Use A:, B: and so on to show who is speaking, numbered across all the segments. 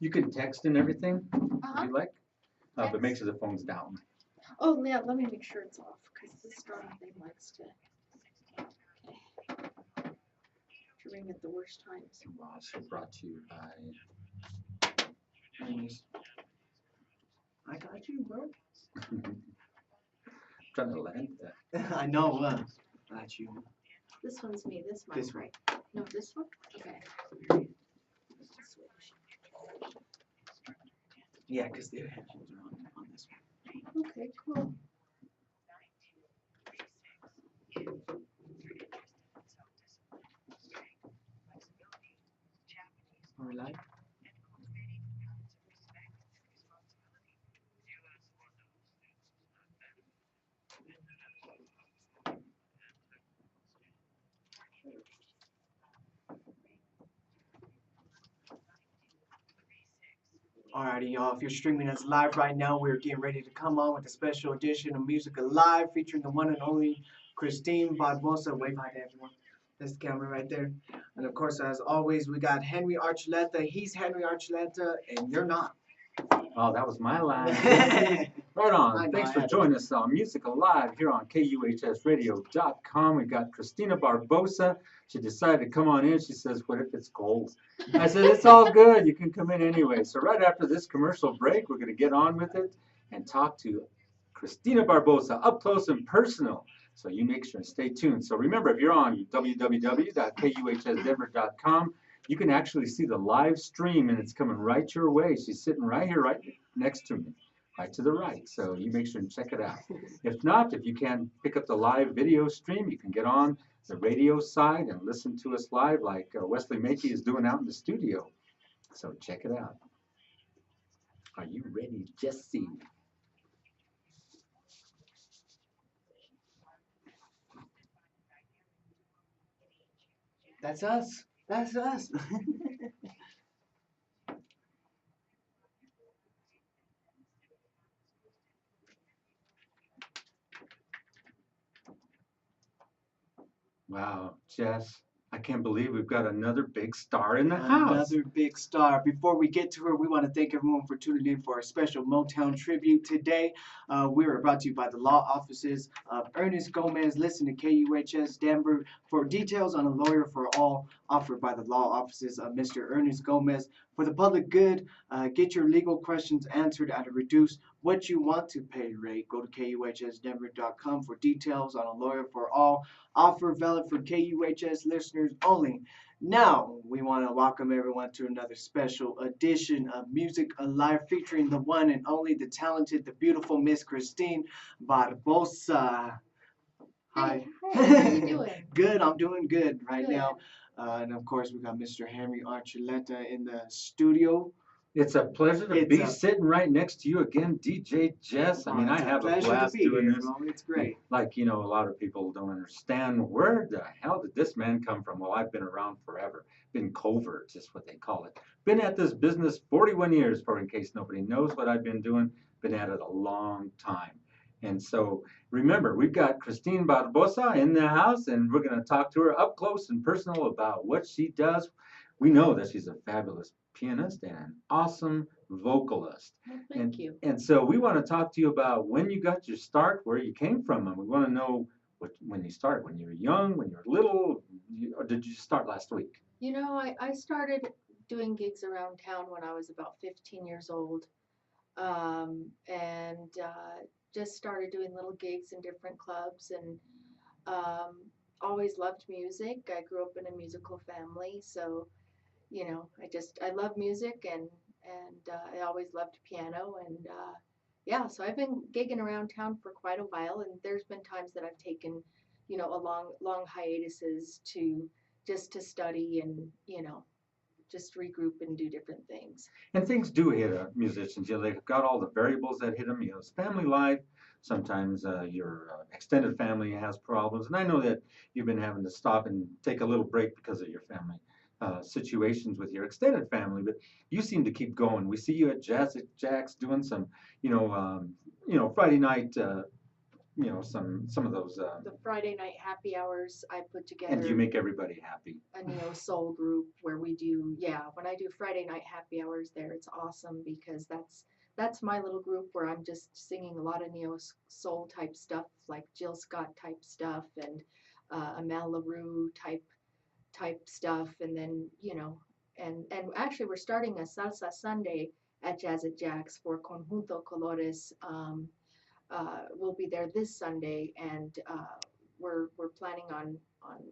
A: You can text and everything if
B: Uh-huh.
A: you like, but
B: Text.
A: make sure the phone's down.
B: Oh, yeah, let me make sure it's off, because this darn thing likes to ring at the worst times.
A: Well, also brought to you by.
C: I got you, bro.
A: Trying to land that.
C: I know. Got you.
B: This one's me, this mic,
C: This one.
B: right? No, this one? Okay. Switch.
C: Yeah, because the headphones are on this one.
B: Okay, cool.
C: Are we live? Alrighty, y'all. If you're streaming us live right now, we're getting ready to come on with a special edition of Music Alive featuring the one and only Cristina Barbosa. Wave hi to everyone. That's the camera right there. And of course, as always, we got Henry Archuleta. He's Henry Archuleta, and you're not.
A: Oh, that was my line.
C: I
A: Right on.
C: know,
A: Thanks
C: I
A: for
C: had to
A: joining us on Music Alive here on KUHSradio.com. We got Cristina Barbosa. She decided to come on in. She says, "What if it's cold?" I said, "It's all good. You can come in anyway." So right after this commercial break, we're going to get on with it and talk to Cristina Barbosa up close and personal. So you make sure and stay tuned. So remember, if you're on www.kuhsdenver.com, you can actually see the live stream, and it's coming right your way. She's sitting right here, right next to me, right to the right. So you make sure and check it out. If not, if you can't pick up the live video stream, you can get on the radio side and listen to us live like Wesley Makey is doing out in the studio. So check it out. Are you ready, Jesse?
C: That's us. That's us.
A: Wow, Jess, I can't believe we've got another big star in the house.
C: Another big star. Before we get to her, we want to thank everyone for tuning in for our special Motown tribute today. We are brought to you by the law offices of Ernest Gomez. Listen to KUHS Denver for details on a lawyer for all offered by the law offices of Mr. Ernest Gomez. For the public good, get your legal questions answered at a reduced what you want to pay rate. Go to KUHSdenver.com for details on a lawyer for all offer valid for KUHS listeners only. Now, we want to welcome everyone to another special edition of Music Alive featuring the one and only, the talented, the beautiful Miss Cristina Barbosa. Hi.
B: Hey, how you doing?
C: Good, I'm doing good right
B: Good.
C: now. And of course, we got Mr. Henry Archuleta in the studio.
A: It's a pleasure to be sitting right next to you again, DJ Jess. I mean, I have a blast doing this.
C: Bro. It's great.
A: Like, you know, a lot of people don't understand, where the hell did this man come from? Well, I've been around forever. Been covert, is what they call it. Been at this business 41 years, for in case nobody knows what I've been doing. Been at it a long time. And so remember, we've got Cristina Barbosa in the house, and we're going to talk to her up close and personal about what she does. We know that she's a fabulous pianist and an awesome vocalist.
B: Well, thank you.
A: And so we want to talk to you about when you got your start, where you came from, and we want to know when you started, when you were young, when you were little, or did you start last week?
B: You know, I started doing gigs around town when I was about 15 years old, and just started doing little gigs in different clubs, and always loved music. I grew up in a musical family, so you know, I love music, and I always loved piano, and yeah, so I've been gigging around town for quite a while, and there's been times that I've taken, you know, a long hiatuses just to study and, you know, just regroup and do different things.
A: And things do hit musicians. You know, they've got all the variables that hit them. You know, it's family life. Sometimes your extended family has problems, and I know that you've been having to stop and take a little break because of your family situations with your extended family, but you seem to keep going. We see you at Jack's doing some, Friday night, some of those.
B: The Friday night happy hours, I put
A: And you
B: together
A: make everybody happy.
B: a neo soul group where we do, yeah, when I do Friday night happy hours there, it's awesome because that's my little group where I'm just singing a lot of neo soul type stuff, like Jill Scott type stuff and Amel LaRue type stuff, and then and actually we're starting a salsa Sunday at Jazz at Jack's for Conjunto Colores. We'll be there this Sunday, and we're planning on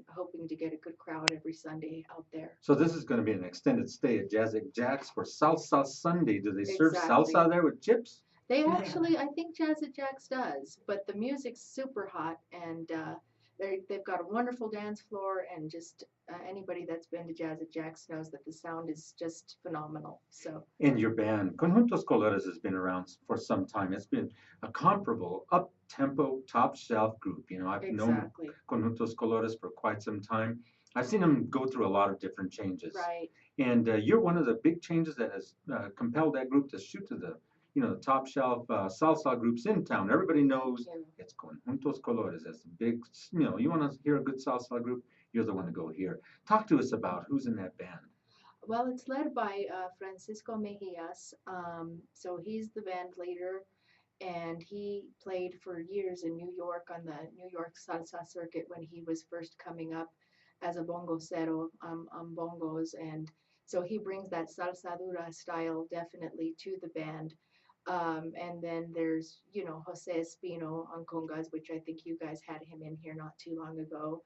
B: hoping to get a good crowd every Sunday out there.
A: So this is going to be an extended stay at Jazz Jack's for Salsa Sunday. Do they serve
B: Exactly.
A: salsa there with chips?
B: They actually, I think Jazz at Jack's does, but the music's super hot, and they've got a wonderful dance floor, and just anybody that's been to Jazz at Jack's knows that the sound is just phenomenal. So
A: And your band, Conjuntos Colores, has been around for some time. It's been a comparable, up-tempo, top-shelf group. I've known
B: exactly,
A: Conjuntos Colores for quite some time. I've seen them go through a lot of different changes.
B: right.
A: And you're one of the big changes that has compelled that group to shoot to the top shelf salsa groups in town. Everybody knows
B: Thank you.
A: it's Conjuntos Colores. That's the big, you want to hear a good salsa group, you're the one to go hear. Talk to us about who's in that band.
B: Well, it's led by Francisco Mejias. So he's the band leader, and he played for years in New York on the New York salsa circuit when he was first coming up as a bongocero on bongos. And so he brings that salsadura style definitely to the band. And then there's, Jose Espino on congas, which I think you guys had him in here not too long ago.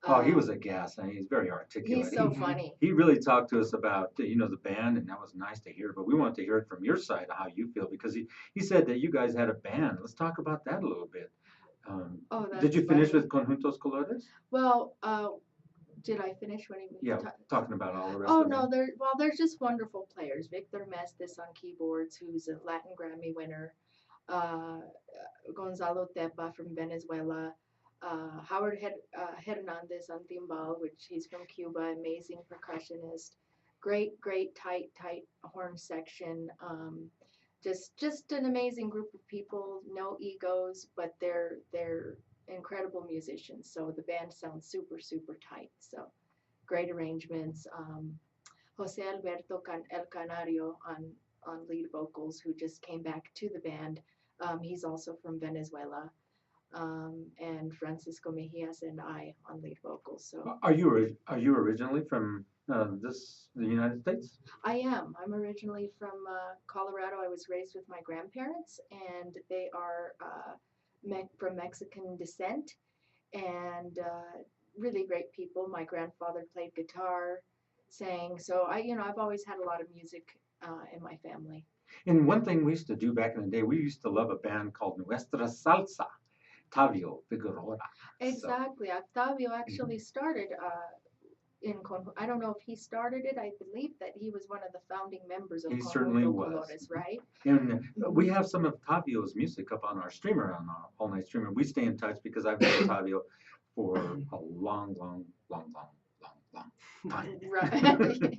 A: Oh, he was a gas. I mean, he's very articulate.
B: He's so
C: Mhm.
B: funny.
A: He really talked to us about the band, and that was nice to hear. But we wanted to hear it from your side of how you feel, because he said that you guys had a band. Let's talk about that a little bit.
B: Oh,
A: Did
B: that's
A: you finish
B: funny.
A: with Conjuntos Colores?
B: Well, did I finish when he
A: Yeah, talking about all the rest
B: Oh
A: of
B: no,
A: them.
B: there's just wonderful players. Victor Mestis on keyboards, who's a Latin Grammy winner. Uh, Gonzalo Tepa from Venezuela. Howard Hernandez on timbal, which he's from Cuba, amazing percussionist. Great tight horn section. Just an amazing group of people. No egos, but they're incredible musicians. So the band sounds super tight. So great arrangements. Jose Alberto El Canario on lead vocals, who just came back to the band. He's also from Venezuela. And Francisco Mejias and I on lead vocals. So
A: Are you originally from the United States?
B: I am. I'm originally from Colorado. I was raised with my grandparents, and they are from Mexican descent, and really great people. My grandfather played guitar, sang. So I've always had a lot of music in my family.
A: And one thing we used to do back in the day, we used to love a band called Nuestra Salsa, Tavio Figueroa. So,
B: Exactly. Octavio actually started I don't know if he started it. I believe that he was one of the founding members of
A: he certainly
B: Conjunto
A: was.
B: Colores, right?
A: And we have some of Tavio's music up on our streamer, on our all night streamer. We stay in touch because I've known Tavio for a long time.
B: Right.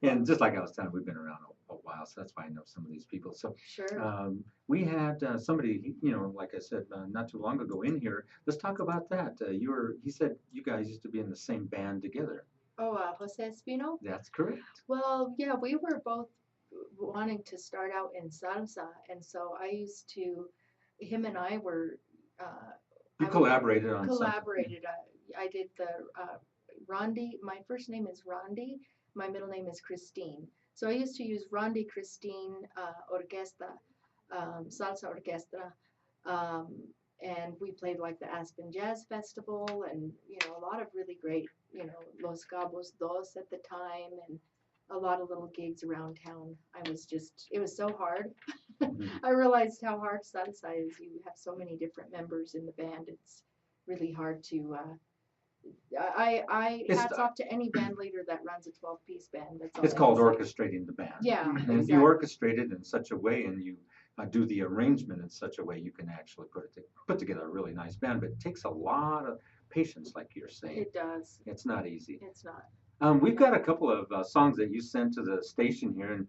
A: And just like I was telling you, we've been around a while, so that's why I know some of these people. So
B: Sure.
A: we had somebody, like I said, not too long ago in here. Let's talk about that. He said you guys used to be in the same band together.
B: Oh, Jose Espino?
A: That's correct.
B: Well, yeah, we were both wanting to start out in salsa, and so him and I were,
A: You
B: I
A: collaborated on something.
B: collaborated. I did the Rondi. My first name is Rondi. My middle name is Christine. So I used to use Rondi Christine Orquesta, Salsa Orquestra, um, and we played like the Aspen Jazz Festival, and a lot of really great, Los Cabos Dos at the time, and a lot of little gigs around town. It was so hard.
A: Mhm.
B: I realized how hard salsa is. You have so many different members in the band. It's really hard to.
A: It's-
B: Hats off to any band leader that runs a 12-piece band. That's all
A: It's
B: I
A: called
B: can say.
A: orchestrating the band.
B: Yeah,
C: Mhm.
A: And if you
B: exactly.
A: orchestrate it in such a way, and you do the arrangement in such a way, you can actually put together a really nice band. But it takes a lot of patience, like you're saying.
B: It does.
A: It's not easy.
B: It's not.
A: We've got a couple of songs that you sent to the station here, and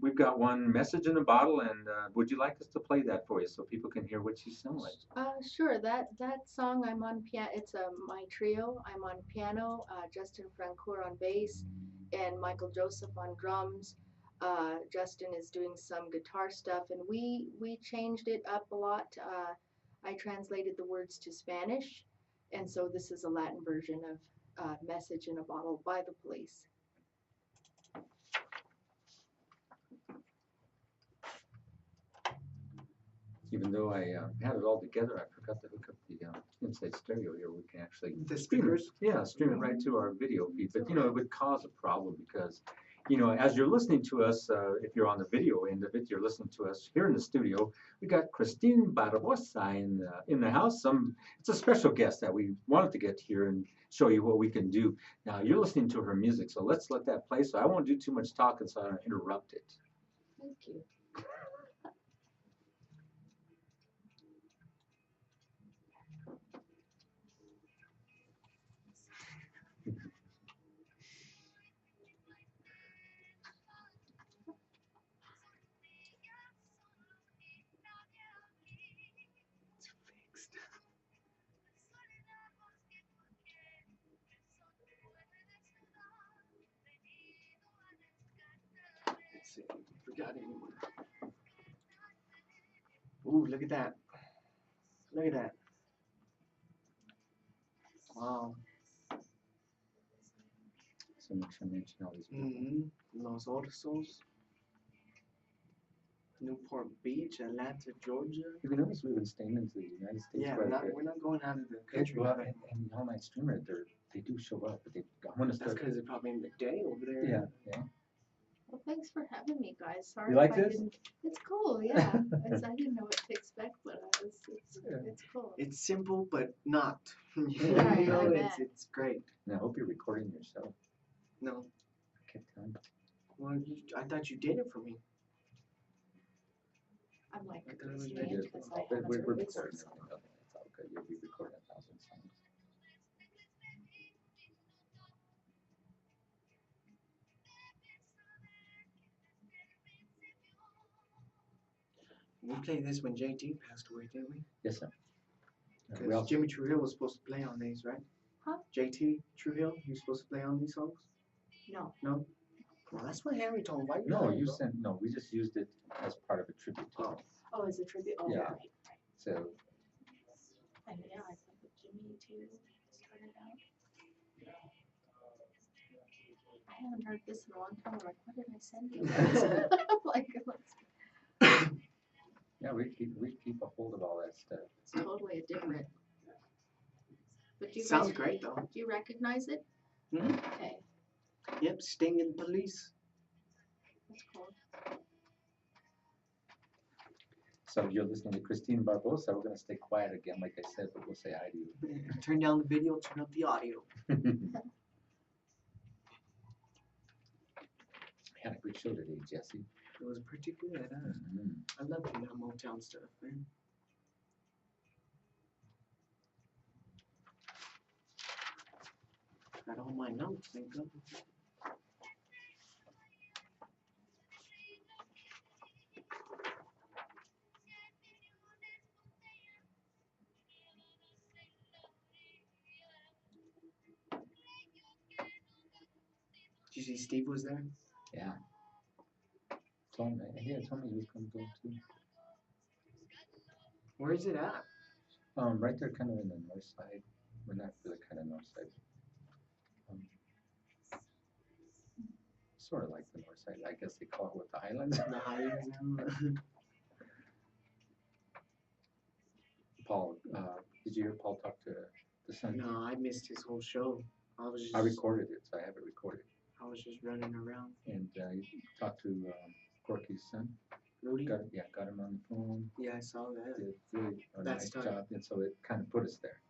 A: We've got one message in a bottle, and would you like us to play that for you so people can hear what you sound like?
B: Sure. That song I'm on piano. It's my trio. I'm on piano. Justin Francoeur on bass, and Michael Joseph on drums. Justin is doing some guitar stuff, and we changed it up a lot. I translated the words to Spanish, and so this is a Latin version of "Message in a Bottle" by the Police.
A: Even though I had it all together, I forgot to hook up the inside stereo here. We can actually
C: The
A: stream it.
C: speakers?
A: Yeah, stream it right to our video feed. But it would cause a problem because, as you're listening to us, if you're on the video end of it, you're listening to us here in the studio. We got Cristina Barbosa in the house. It's a special guest that we wanted to get here and show you what we can do. Now you're listening to her music, so let's let that play. So I won't do too much talking, so I don't interrupt it.
B: Thank you.
C: Let's see. Forgot anyone. Ooh, look at that. Look at that. Wow.
A: So make sure I mention all these people.
C: Mm-hmm. Los Osos, Newport Beach, Atlanta, Georgia.
A: Have you noticed we've been staying into the United States?
C: Yeah,
A: quite a bit?
C: we're not going out of the country.
A: Well, and the online streamer, they do show up, but I'm gonna
C: That's
A: start.
C: because they're probably in the day over there.
A: Yeah.
B: Well, thanks for having me, guys. Sorry
A: You like
B: if I
A: this?
B: didn't. It's cool, yeah. I didn't know what to expect, but
A: Yeah.
B: it's cool.
C: It's simple, but not.
B: Right,
C: You know,
B: I bet.
C: it's great.
A: And I hope you're recording yourself.
C: No,
A: I kept telling you.
C: well, I thought you did it for me.
B: I'm like
C: I thought it was
B: listening
C: video.
B: because I
A: We're
B: haven't
A: recording
B: heard
A: everything.
B: this song.
A: It's all good. You'll be recording 1,000 songs.
C: We played this when JT passed away, didn't we?
A: Yes, sir. We
C: Because
A: also,
C: Jimmy Trujillo was supposed to play on these, right?
B: Huh?
C: JT Trujillo, he was supposed to play on these songs?
B: No.
C: No? Well, that's what Henry told me. Why you
A: no,
C: lying,
A: you
C: bro?
A: sent, no, we just used it as part of a tribute to him.
B: Oh, as a tribute. Oh,
A: Yeah.
B: right.
A: So,
B: And yeah, I played with Jimmy too. Started out. I haven't heard this in a long time. I'm like, what did I send you? Like,
A: yeah, we keep a hold of all that stuff.
B: it's totally a different. But you
C: Sounds
B: guys,
C: great, though.
B: do you recognize it?
C: Mhm.
B: Okay,
C: Yep, Sting and Police.
B: that's cool.
A: So you're listening to Cristina Barbosa. We're gonna stay quiet again, like I said, but we'll say hi to you.
C: Turn down the video, turn up the audio.
A: We had a good show today, Jesse.
C: It was pretty good, huh?
A: Mhm.
C: I love that Motown stuff, man. Got all my notes, thank God. Did you see Steve was there?
A: Yeah. Told me he was gonna go too.
C: Where is it at?
A: Right there, kind of in the north side. We're not really kind of north side. Sort of like the north side. I guess they call it what, the Highlands.
C: The Highlands now.
A: Paul, did you hear Paul talk to the son?
C: No, I missed his whole show.
A: I recorded it, so I have it recorded.
C: I was just running around.
A: And he talked to Corky's son.
C: Rudy?
A: Got him on the phone.
C: Yeah, I saw that.
A: Did really a
C: That's
A: nice
C: tight.
A: job, and so it kind of put us there.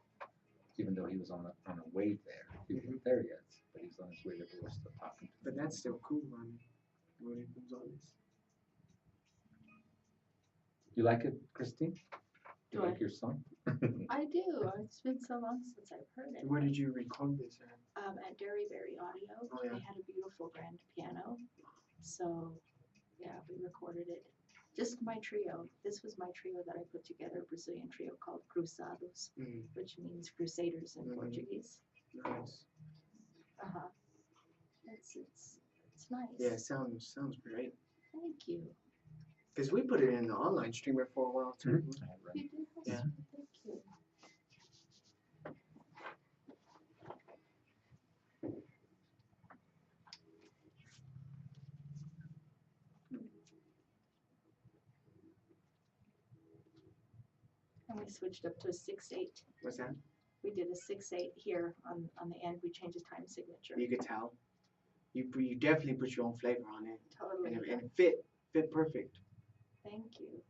A: Even though he was on a way there, he
C: Mm-hmm.
A: wasn't there yet, but he's on his way there. But we're still talking.
C: But that's still cool, man. Rudy Gonzalez.
A: You like it, Christine? You
B: Do
A: like
B: I?
A: your song?
B: I do. It's been so long since I've heard it.
C: Where did you record this at?
B: At Derryberry Audio.
C: Oh, yeah.
B: They had a beautiful grand piano. So Yeah, we recorded it. Just my trio. This was my trio that I put together, a Brazilian trio called Cruzados,
C: Mm,
B: which means crusaders in
C: Mhm.
B: Portuguese.
C: nice.
B: Uh-huh. It's nice.
C: Yeah, sounds great.
B: Thank you.
C: Because we put it in the online streamer for a while too.
A: Mhm.
B: You did?
C: Yeah.
B: Thank you. And we switched up to a 6/8.
C: What's that?
B: We did a 6/8 here on the end. We changed the time signature.
C: You could tell. You definitely put your own flavor on it,
B: Totally.
C: and it fit perfect.
B: Thank you.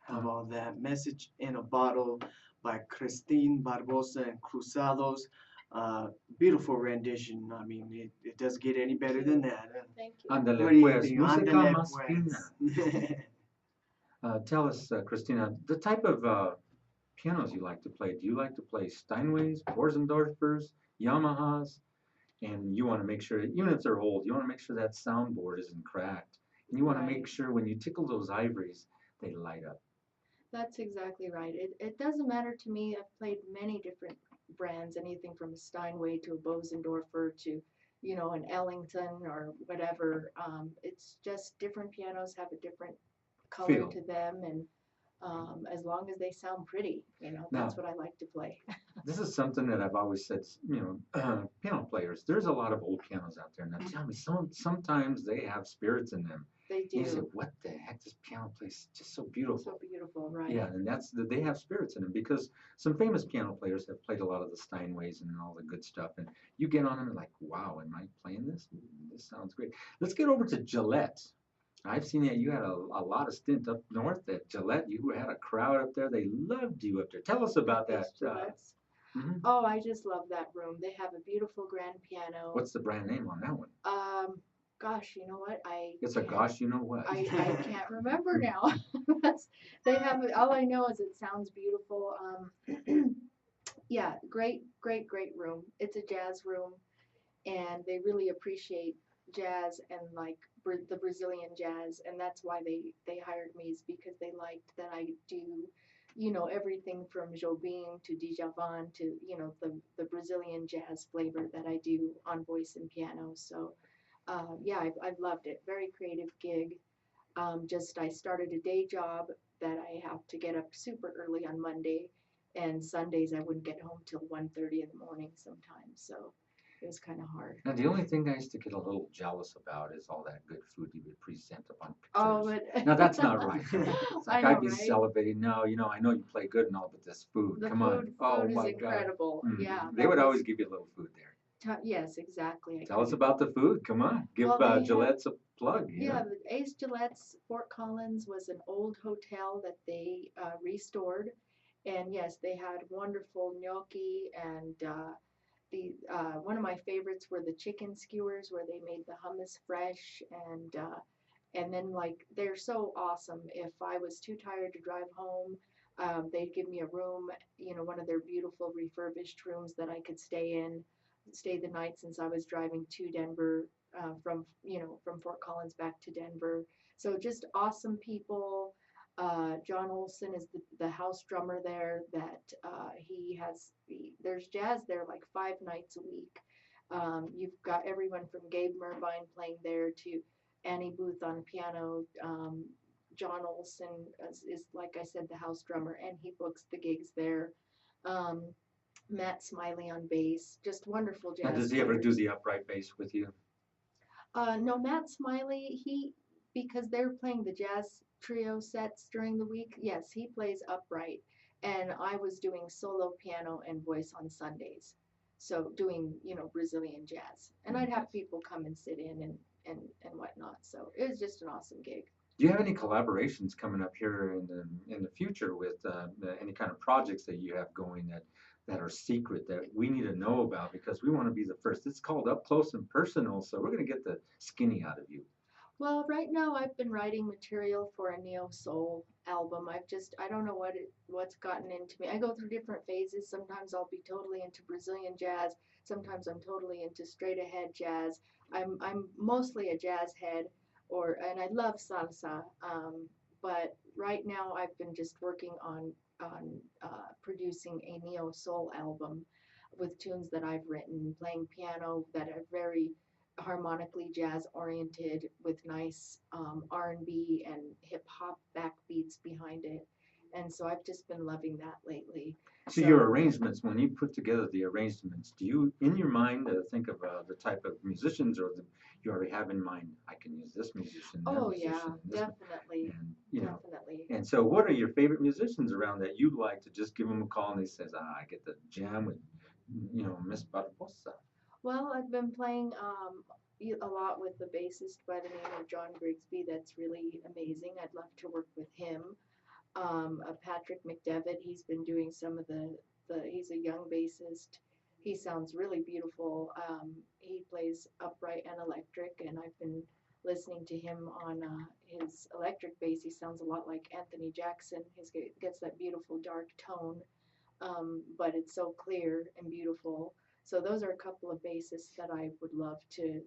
C: How about that? Message in a Bottle by Cristina Barbosa and Cruzados. Beautiful rendition. I mean, it doesn't get any better than that.
B: Thank you.
C: What
A: Ándale
C: do you
A: pues,
C: think?
A: música
C: Ándale,
A: más
C: pues.
A: fina. Tell us, Christina, the type of pianos you like to play. Do you like to play Steinways, Borzendorfers, Yamahas? And you want to make sure, even if they're old, you want to make sure that soundboard isn't cracked. And you want to make
B: Right.
A: sure when you tickle those ivories, they light up.
B: That's exactly right. It doesn't matter to me. I've played many different brands, anything from a Steinway to a Bosendorfer to, an Ellington or whatever. It's just different pianos have a different color
A: Feel.
B: to them, and as long as they sound pretty, that's what I like to play.
A: This is something that I've always said, piano players, there's a lot of old pianos out there. Now tell me, sometimes they have spirits in them.
B: They
A: And you say,
B: do.
A: what the heck, this piano plays just so beautiful.
B: So beautiful, right?
A: Yeah, and they have spirits in them because some famous piano players have played a lot of the Steinways and all the good stuff. And you get on them and like, wow, am I playing this? This sounds great. Let's get over to Gillette. I've seen that you had a lot of stint up north at Gillette. You had a crowd up there. They loved you up there. Tell us about that.
B: These Gillettes.
A: Mhm.
B: Oh, I just love that room. They have a beautiful grand piano.
A: What's the brand name on that one?
B: Gosh, you know what?
A: It's a gosh, you know what?
B: I can't remember now. They have all I know is it sounds beautiful. Yeah, great room. It's a jazz room, and they really appreciate jazz and like the Brazilian jazz, and that's why they hired me, is because they liked that I do, everything from Jobim to Djavan to the Brazilian jazz flavor that I do on voice and piano. So yeah, I've loved it. Very creative gig. Just I started a day job that I have to get up super early on Monday, and Sundays I wouldn't get home till 1:30 in the morning sometimes. So it was kind of hard.
A: Now, the only thing I used to get a little jealous about is all that good food you would present up on pictures.
B: Oh, but
A: Now, that's not right. It's like
B: I know,
A: I'd be
B: right?
A: salivating. No, I know you play good and all, but this food,
B: The
A: come
B: food,
A: on. Oh,
B: food is
A: my God.
B: incredible.
A: Mhm.
B: Yeah,
A: They
B: that
A: would
B: was-
A: always give you a little food there.
B: Yes, exactly.
A: Tell us about the food. Come on. Give
B: Well, they have-
A: Gillette's a plug.
B: Yeah, the Ace Gillette's Fort Collins was an old hotel that they restored, and yes, they had wonderful gnocchi, and the one of my favorites were the chicken skewers, where they made the hummus fresh, and then like they're so awesome. If I was too tired to drive home, they'd give me a room, one of their beautiful refurbished rooms that I could stay the night, since I was driving to Denver from Fort Collins back to Denver. So just awesome people. John Olson is the house drummer there. That there's jazz there like 5 nights a week. You've got everyone from Gabe Mervine playing there to Annie Booth on piano. John Olson is, like I said, the house drummer, and he books the gigs there. Matt Smiley on bass, just wonderful jazz.
A: Now, does he ever do
B: players.
A: the upright bass with you?
B: No, Matt Smiley, because they're playing the jazz trio sets during the week, yes, he plays upright. And I was doing solo piano and voice on Sundays. So doing, Brazilian jazz. And I'd have people come and sit in and whatnot. So it was just an awesome gig.
A: Do you have any collaborations coming up here in the future with any kind of projects that you have going that are secret that we need to know about because we want to be the first. It's called Up Close and Personal, so we're going to get the skinny out of you.
B: Well, right now I've been writing material for a neo soul album. I don't know what's gotten into me. I go through different phases. Sometimes I'll be totally into Brazilian jazz. Sometimes I'm totally into straight ahead jazz. I'm mostly a jazz head, and I love salsa. But right now I've been just working on producing a neo soul album with tunes that I've written, playing piano that are very harmonically jazz oriented with nice R&B and hip hop backbeats behind it. And so I've just been loving that lately.
A: So your arrangements, when you put together the arrangements, do you, in your mind, think of the type of musicians, or you already have in mind, I can use this musician, that
B: Oh
A: musician,
B: yeah,
A: this,
B: definitely,
A: and you know.
B: definitely.
A: And so, what are your favorite musicians around that you'd like to just give them a call and they says, I get to jam with, Miss Barbosa.
B: Well, I've been playing a lot with the bassist by the name of John Grigsby. That's really amazing. I'd love to work with him. Patrick McDevitt, he's been doing some of he's a young bassist. He sounds really beautiful. He plays upright and electric, and I've been listening to him on his electric bass. He sounds a lot like Anthony Jackson. He gets that beautiful dark tone, but it's so clear and beautiful. So those are a couple of bassists that I would love to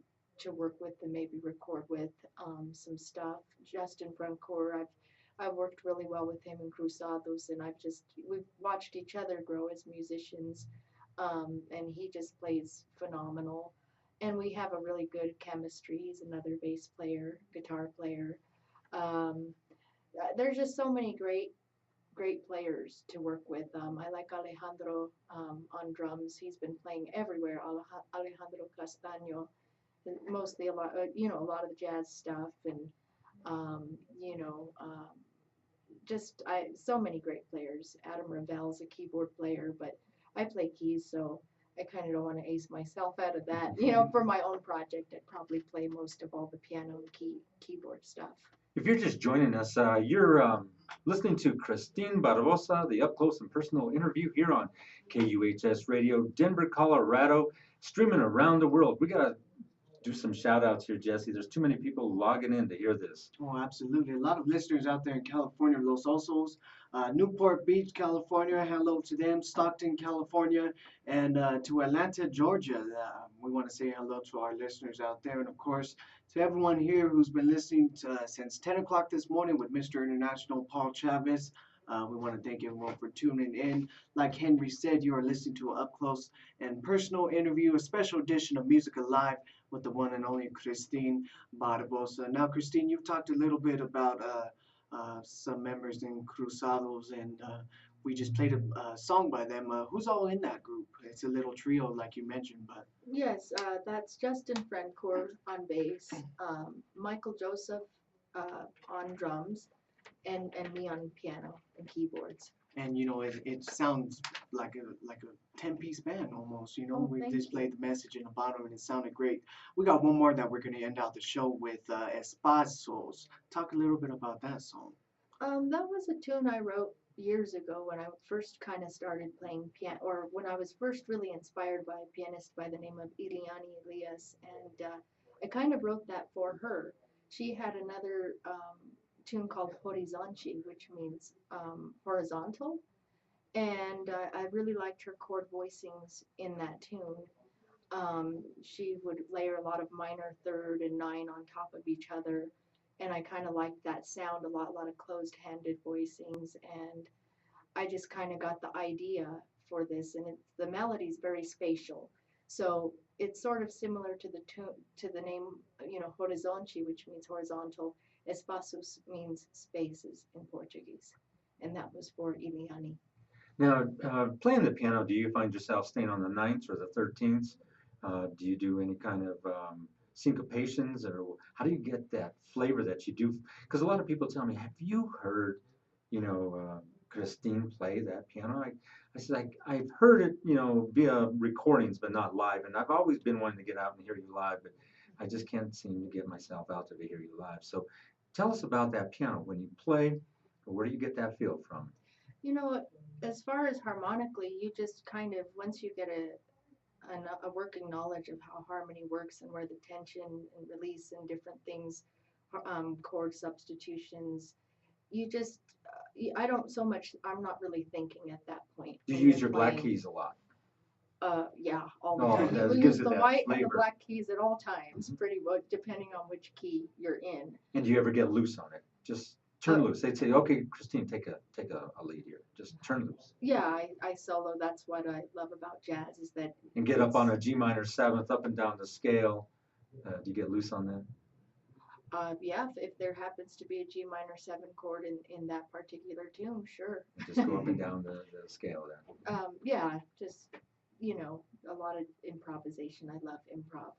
B: work with and maybe record with some stuff. Justin Francoeur, I've worked really well with him in Cruzados, and we've watched each other grow as musicians, and he just plays phenomenal. And we have a really good chemistry. He's another bass player, guitar player. Um, there's just so many great players to work with. I like Alejandro on drums. He's been playing everywhere. Alejandro Castaño, mostly a lot of the jazz stuff, and um, you know, so many great players. Adam Ravel's a keyboard player, but I play keys, so I kind of don't want to ace myself out of that. For my own project, I'd probably play most of all the piano and keyboard stuff.
A: If you're just joining us, you're listening to Cristina Barbosa, the up close and personal interview here on KUHS Radio, Denver, Colorado, streaming around the world. We got to do some shout outs here, Jesse. There's too many people logging in to hear this.
C: Oh, absolutely. A lot of listeners out there in California, Los Osos, Newport Beach, California. Hello to them. Stockton, California, and to Atlanta, Georgia. We want to say hello to our listeners out there. And of course, to everyone here who's been listening since 10 o'clock this morning with Mr. International Paul Chavez. We want to thank everyone for tuning in. Like Henry said, you are listening to an up close and personal interview, a special edition of Music Alive with the one and only Cristina Barbosa. Now, Christine, you've talked a little bit about some members in Cruzados, and we just played a song by them. Who's all in that group? It's a little trio, like you mentioned, but
B: Yes, that's Justin Francoeur on bass, Michael Joseph on drums, and me on piano and keyboards.
C: and it sounds like a 10-piece band almost.
B: Oh,
C: We
B: thank
C: displayed the message in the bottom, and it sounded great. We got one more that we're gonna end out the show with, Espacios. Talk a little bit about that song.
B: That was a tune I wrote years ago when I first kind of started playing piano, or when I was first really inspired by a pianist by the name of Iliani Elias, and I kind of wrote that for her. She had another tune called Horizonte, which means horizontal, and I really liked her chord voicings in that tune. She would layer a lot of minor third and nine on top of each other, and I kind of liked that sound a lot of closed-handed voicings, and I just kind of got the idea for this, and the melody's very spatial, so it's sort of similar to the name, Horizonte, which means horizontal. Espaços means spaces in Portuguese, and that was for Iliani.
A: Now, playing the piano, do you find yourself staying on the ninths or the 13ths? Do you do any kind of syncopations, or how do you get that flavor that you do? Because a lot of people tell me, have you heard, Christine play that piano? I said, I've heard it, via recordings, but not live. And I've always been wanting to get out and hear you live, but I just can't seem to get myself out to hear you live. So tell us about that piano. When you play, where do you get that feel from?
B: as far as harmonically, you just kind of, once you get a working knowledge of how harmony works and where the tension and release and different things, chord substitutions, you just, I don't so much, I'm not really thinking at that point.
A: Do
B: when
A: you use
B: you're
A: your black
B: playing.
A: keys a lot?
B: Yeah, all the
A: Oh,
B: time.
A: that
B: We
A: gives
B: use
A: it
B: the
A: that
B: white and the
A: flavor.
B: black keys at all times,
A: Mhm.
B: pretty much, depending on which key you're in.
A: And do you ever get loose on it? Just turn
B: Oh.
A: loose. They'd say, okay, Christine, take a lead here. Just turn loose.
B: Yeah, I solo. That's what I love about jazz is that.
A: And get up on a G minor seventh, up and down the scale. Do you get loose on that?
B: Yeah, if there happens to be a G minor 7 chord in that particular tune, sure.
A: And just go up and down the scale then.
B: Yeah, just, a lot of improvisation. I love improv.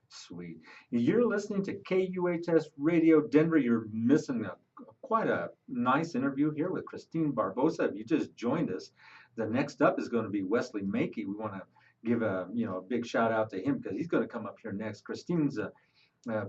A: Sweet. You're listening to KUHS Radio Denver. You're missing quite a nice interview here with Cristina Barbosa. If you just joined us, the next up is going to be Wesley Makey. We want to give a big shout out to him because he's going to come up here next. Christine's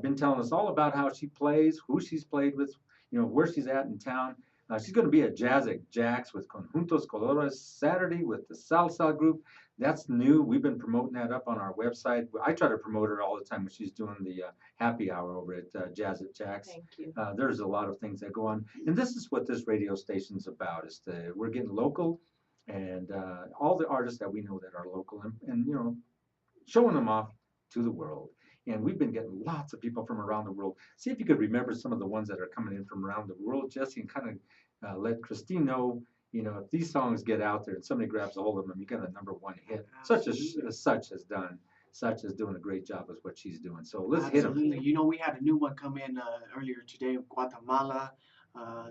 A: been telling us all about how she plays, who she's played with, where she's at in town. She's going to be at Jazz at Jack's with Conjuntos Colores Saturday with the Salsa group. That's new. We've been promoting that up on our website. I try to promote her all the time when she's doing the happy hour over at Jazz at Jack's.
B: Thank you.
A: There's a lot of things that go on, and this is what this radio station's about. We're getting local, and all the artists that we know that are local, and showing them off to the world. And we've been getting lots of people from around the world. See if you could remember some of the ones that are coming in from around the world, Jesse, and kind of let Christine know, if these songs get out there and somebody grabs a hold of them, you got a #1 hit. Such as doing a great job with what she's doing. So let's hit them.
C: Absolutely. We had a new one come in earlier today, Guatemala.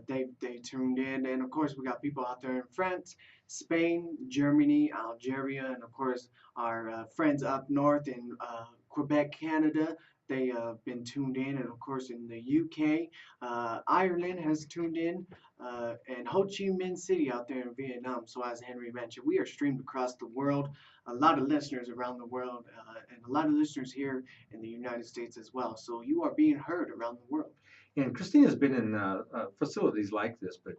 C: They tuned in, and of course we got people out there in France, Spain, Germany, Algeria, and of course our friends up north in Quebec, Canada. They been tuned in, and of course in the UK, Ireland has tuned in, and Ho Chi Minh City out there in Vietnam. So as Henry mentioned, we are streamed across the world. A lot of listeners around the world, and a lot of listeners here in the United States as well. So you are being heard around the world.
A: And Christina's been in facilities like this, but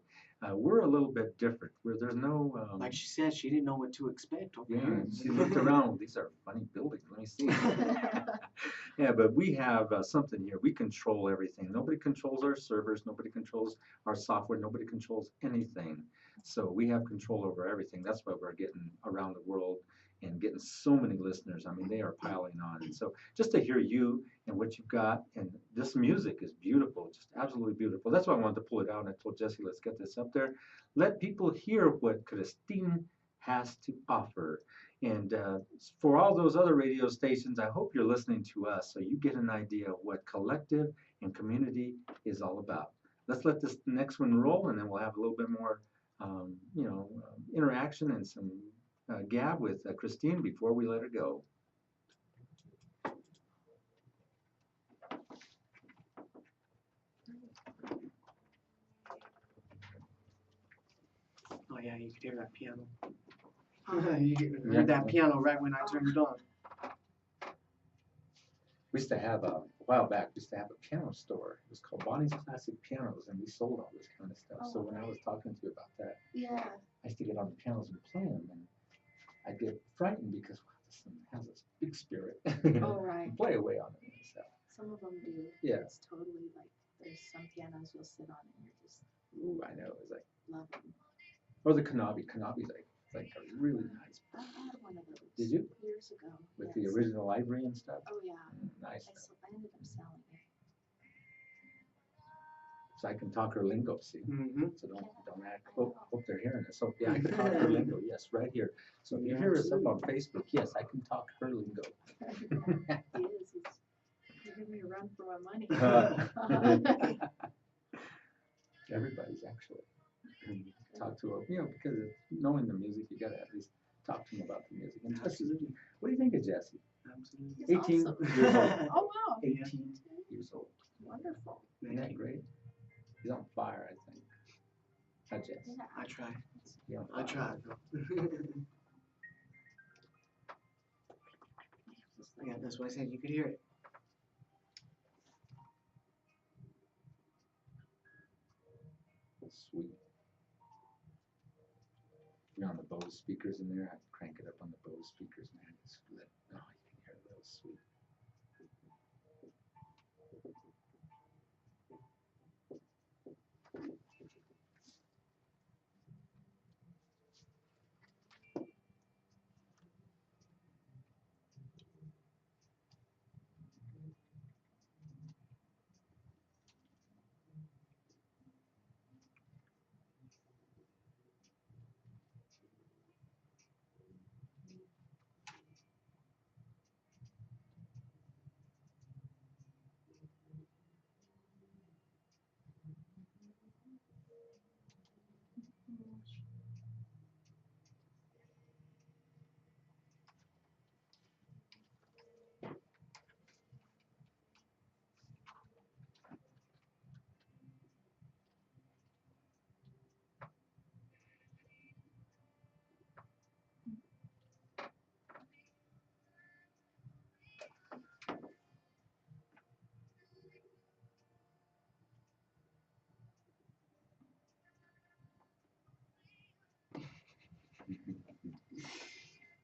A: we're a little bit different. Where there's no
C: Like she said, she didn't know what to expect over
A: yeah,
C: here.
A: she looked around. These are funny buildings. Let me see. Yeah, but we have something here. We control everything. Nobody controls our servers. Nobody controls our software. Nobody controls anything. So we have control over everything. That's why we're getting around the world and getting so many listeners. I mean, they are piling on. And so just to hear you and what you've got, and this music is beautiful, just absolutely beautiful. That's why I wanted to pull it out. And I told Jesse, let's get this up there. Let people hear what Christine has to offer. And for all those other radio stations, I hope you're listening to us so you get an idea of what collective and community is all about. Let's let this next one roll, and then we'll have a little bit more, interaction and some gab with Christine before we let her go.
C: Oh yeah, you could hear that piano. You heard that piano right when I turned it on.
A: We used to have a while back. We used to have a piano store. It was called Bonnie's Classic Pianos, and we sold all this kind of stuff.
B: Oh,
A: so when I was talking to you about that,
B: Yeah.
A: I used to get on the pianos and play them, and I'd get frightened because wow, this thing has this big spirit.
B: Oh, right.
A: Play away on it and stuff.
B: Some of them do.
A: Yeah.
B: It's totally like there's some pianos you'll sit on and you're just
A: Ooh, I know. It's like,
B: love them.
A: or the Kanabi. Kanabi's like a really nice.
B: I had one of those.
A: Did you?
B: Years ago.
A: With
B: yes.
A: the original library and stuff.
B: Oh yeah.
A: Nice.
B: I ended up selling it.
A: So I can talk her lingo. See.
C: Mm-hmm.
A: So don't act. Hope they're hearing it. So yeah, I can talk her lingo. Yes, right here. So if you hear us up on Facebook, yes, I can talk her lingo.
B: He is. He's giving me a run for my money.
A: Everybody's actually talk to her, because knowing the music, you gotta at least talk to them about the music. And
C: Absolutely.
A: what do you think of Jesse?
C: Absolutely.
B: He's
A: 18
B: awesome.
A: years old.
B: Oh wow.
A: 18 years old.
B: Wonderful.
A: Isn't that great? He's on fire, I think. Hi, Jess.
B: Yeah.
C: I tried.
A: You're on
C: I
A: fire.
C: tried, bro. Yeah, that's what I said. You could hear it.
A: Sweet. You know, on the Bose speakers in there, I crank it up on the Bose speakers, man. It's lit. Oh, you can hear it real sweet.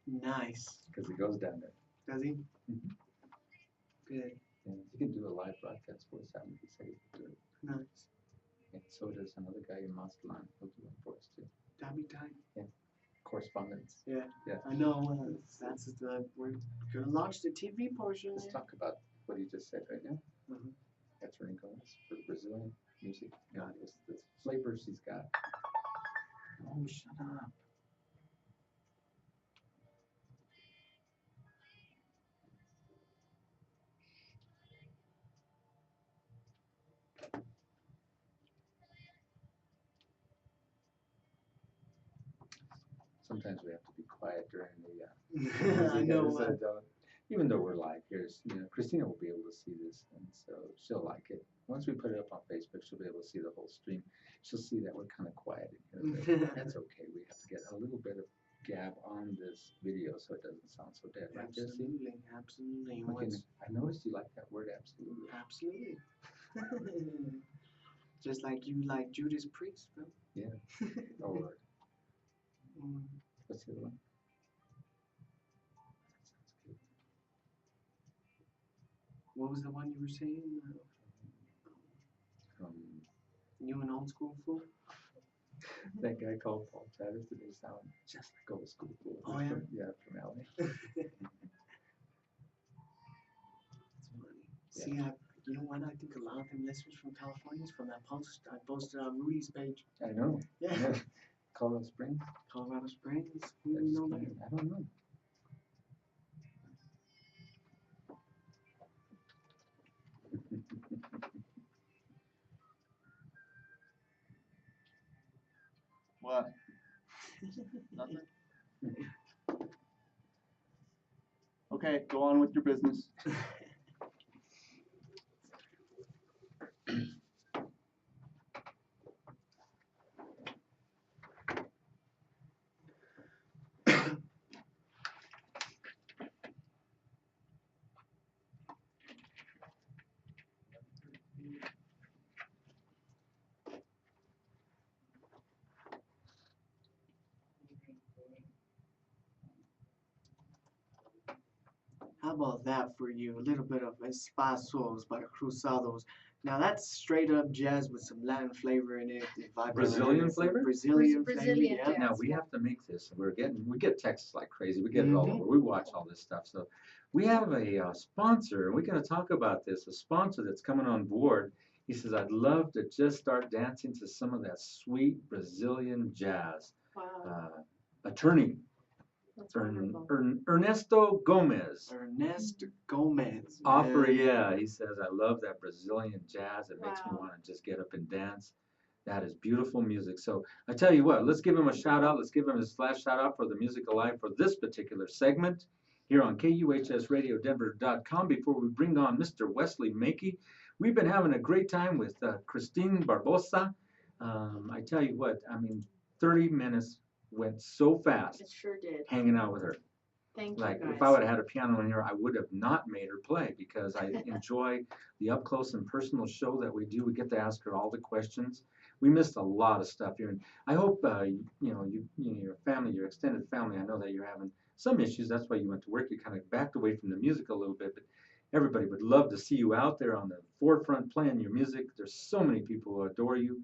C: Nice.
A: Because it goes down there.
C: Does he?
A: Mhm.
C: Good.
A: And you can do a live broadcast for us. That would be safe to do it.
C: Nice.
A: And so does another guy in Mazatlan. He'll do it for us too.
C: That'd be tight.
A: Correspondence.
C: Yeah.
A: Yeah.
C: I know. That's the we're gonna launch the TV portion.
A: Let's talk about what he just said right now.
C: Mhm.
A: That's Renee Gomez for Brazilian music. God, it's the flavors he's got. Oh, shut up. Sometimes we have to be quiet during the music.
C: I know.
A: Even though we're live here, Cristina will be able to see this, and so she'll like it. Once we put it up on Facebook, she'll be able to see the whole stream. She'll see that we're kind of quiet in here. But that's okay. We have to get a little bit of gab on this video so it doesn't sound so dead. Right, Jesse?
C: Absolutely. Absolutely.
A: I noticed you like that word, absolutely.
C: Absolutely. Just like you like Judas Priest, bro.
A: Yeah. Or
C: Mm.
A: what's the other one? That sounds good.
C: What was the one you were saying? New and old school fool?
A: That guy called Paul Travis today sound just like old school fool.
C: Oh, yeah?
A: Yeah, from LA.
C: It's funny. See, you know what? I think a lot of them listeners from California is from that post I posted on Rudy's page.
A: I know.
C: Yeah.
A: Colorado Springs?
C: Colorado Springs. Who do you know that?
A: I don't know.
D: What? Nothing? Okay, go on with your business.
C: How about that for you? A little bit of Espacios by the Cruzados. Now that's straight up jazz with some Latin flavor in it. If I've ever
A: Brazilian
C: heard it.
A: flavor?
C: Brazilian
B: Brazilian
C: flavor, yeah.
B: jazz.
A: Now we have to make this. We get texts like crazy. We get it all
C: Mhm.
A: over. We watch all this stuff. So we have a sponsor, and we're going to talk about this. A sponsor that's coming on board. He says, "I'd love to just start dancing to some of that sweet Brazilian jazz."
B: Wow,
A: Attorney
B: that's wonderful.
A: Ernesto Gomez.
C: Ernest Gomez.
A: Offer, yeah. He says, "I love that Brazilian jazz. It makes me
B: Wow.
A: want to just get up and dance." That is beautiful music. So I tell you what, let's give him a shout out. Let's give him his last shout out for the Music Alive for this particular segment here on KUHSRadioDenver.com. Before we bring on Mr. Wesley Makey, we've been having a great time with Cristina Barbosa. I tell you what, 30 minutes went so fast
B: It sure did.
A: hanging out with her.
B: Thank
A: Like,
B: you guys.
A: if I would have had a piano in here, I would have not made her play because I enjoy the up close and personal show that we do. We get to ask her all the questions. we missed a lot of stuff here. And I hope, your family, your extended family, I know that you're having some issues. That's why you went to work. You kind of backed away from the music a little bit, but everybody would love to see you out there on the forefront playing your music. There's so many people who adore you.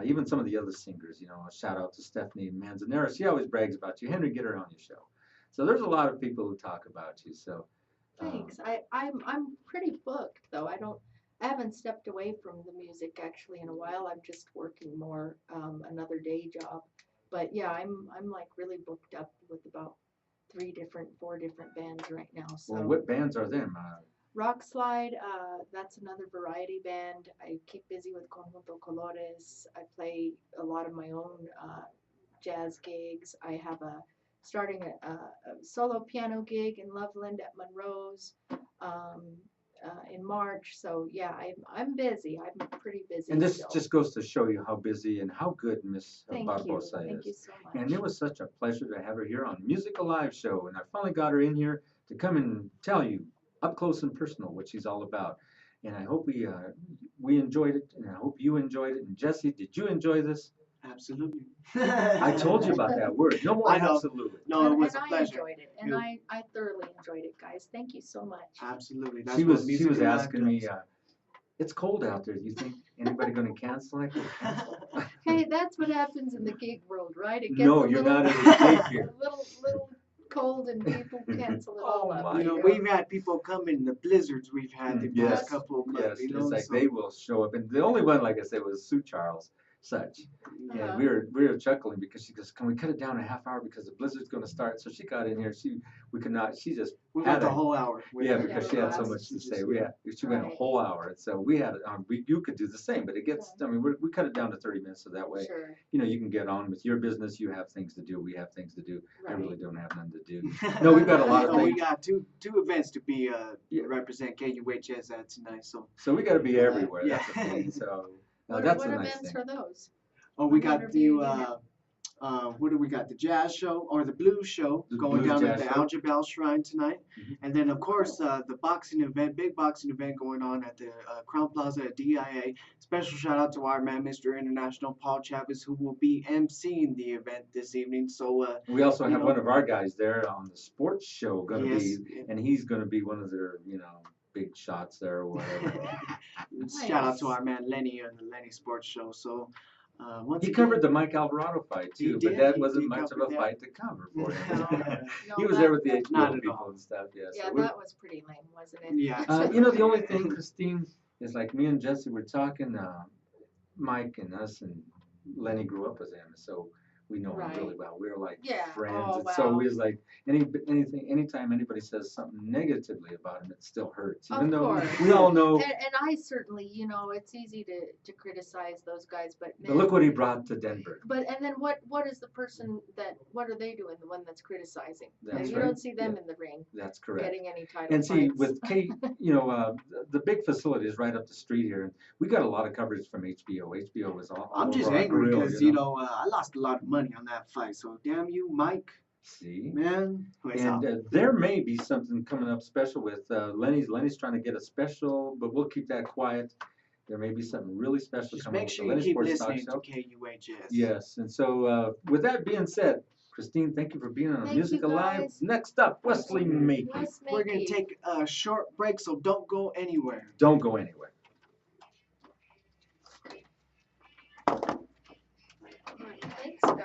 A: Even some of the other singers, a shout out to Stephanie Manzanera. She always brags about you. Henry, get her on your show. So there's a lot of people who talk about you. So
B: Thanks. I'm pretty booked though. I haven't stepped away from the music actually in a while. I'm just working more another day job. But yeah, I'm like really booked up with about 4 different bands right now. So
A: well, what bands are them?
B: Rock Slide, that's another variety band. I keep busy with Conjunto Colores. I play a lot of my own jazz gigs. I have starting a solo piano gig in Loveland at Monroe's um, in March. So yeah, I'm busy. I'm pretty busy.
A: And this
B: still.
A: just goes to show you how busy and how good Miss
B: Thank
A: Barbosa
B: you.
A: is.
B: Thank you so much.
A: And it was such a pleasure to have her here on Music Alive show. And I finally got her in here to come and tell you up close and personal what she's all about. And I hope we enjoyed it, and I hope you enjoyed it. And Jesse, did you enjoy this?
C: Absolutely.
A: I told you about that word. No more
C: I know.
A: absolutely.
C: No, it was
B: and
C: a pleasure.
B: I enjoyed it, and I thoroughly enjoyed it, guys. Thank you so much.
C: Absolutely. That's
A: She
C: what
A: was
C: Music Alive
A: asking me,
C: does.
A: it's cold out there. Do you think anybody going to cancel? I go, cancel.
B: Hey, that's what happens in the gig world, right? It gets
A: No,
B: a
A: you're
B: little,
A: not in the gig here.
B: little cold, and people cancel it all
A: Oh
B: up.
A: my
C: You know,
A: God.
C: we've had people come in the blizzards we've had the
A: Yes,
C: past couple of
A: yes.
C: months. You know,
A: It's like
C: so,
A: they will show up, and the only one, like I said, was Sue Charles. Such. And
B: Uh-huh.
A: we were chuckling because she goes, "Can we cut it down a half hour because the blizzard's going to start?" So she got in here. We could not. She just
C: we
A: had
C: went the
A: a
C: whole hour. with
A: yeah
C: her.
A: because she had so much to say. She went a
B: Right.
A: whole hour, and so we had you could do the same, but it gets. I mean, we cut it down to 30 minutes, so that way
B: Sure.
A: you can get on with your business. You have things to do. We have things to do. I
B: Right.
A: really don't have none to do. No, we've got a lot of
C: No, we
A: things.
C: got two events to be
A: Yeah.
C: represent KUHS at tonight. So
A: We got to be everywhere.
C: yeah.
A: That's the thing. So
B: What
A: that's the
B: what
A: nice
B: events
A: thing.
B: are those?
C: oh, we
B: I'm
C: got
B: interviewing
C: the
B: you now.
C: what do we got? The jazz show or the blues show
A: The
C: going
A: blues
C: down at
A: jazz
C: the
A: show.
C: Aljabal Shrine tonight,
A: Mhm.
C: and then of course the boxing event, big boxing event going on at the Crown Plaza at DIA. Special shout out to our man, Mr. International Paul Chavez, who will be emceeing the event this evening. So
A: We also
C: you
A: have
C: know-
A: one of our guys there on the sports show going to
C: yes,
A: be, and he's going to be one of their, big shots there or whatever.
C: shout out to
B: Nice.
C: our man Lenny on the Lenny Sports Show. So once
A: He
C: again,
A: covered the Mike Alvarado fight
C: He
A: too,
C: did,
A: but that
C: he
A: wasn't
C: did
A: much of
C: cover
A: a
C: that.
A: fight to cover for him.
B: No,
A: He was there with the
B: that-
C: Not
A: HBO
C: at
A: people
C: all.
A: and stuff. Yeah.
B: Yeah,
A: So we're-
B: that was pretty lame, wasn't it?
C: yeah.
A: the only thing, Christine, is like me and Jesse were talking. Mike and us and Lenny grew up with him, so we know him
B: Right.
A: really well. We're like
B: Yeah.
A: friends,
B: Oh,
A: and so
B: wow.
A: we was like anytime anybody says something negatively about him, it still hurts,
B: Of
A: even though
B: course.
A: we all know.
B: And I certainly, it's easy to criticize those guys, but
A: But look what he brought to Denver.
B: But and then what is the person what are they doing? The one that's criticizing?
A: That's
B: And you
A: right.
B: don't see them in the ring
A: That's correct.
B: getting any title
A: And see,
B: fights.
A: with Kate, the big facility is right up the street here, and we got a lot of coverage from HBO. HBO was all
C: I'm just
A: over our
C: angry
A: grill,
C: because I lost a lot of money on that fight. So damn you, Mike,
A: See,
C: man.
A: and there may be something coming up special with Lenny's. Lenny's trying to get a special, but we'll keep that quiet. There may be something really special
C: just
A: coming
C: make
A: with
C: sure
A: the
C: you
A: Lenny
C: keep
A: Sports Talk
C: listening to
A: Show.
C: KUHS.
A: Yes, and so with that being said, Christine, thank you for being on
B: Thank
A: Music
B: you,
A: Alive.
B: guys.
A: Next up, Wesley Makey.
B: Wes
C: We're gonna
B: Makey.
C: take a short break, so don't go anywhere.
A: Don't go anywhere.
B: Thanks, guys.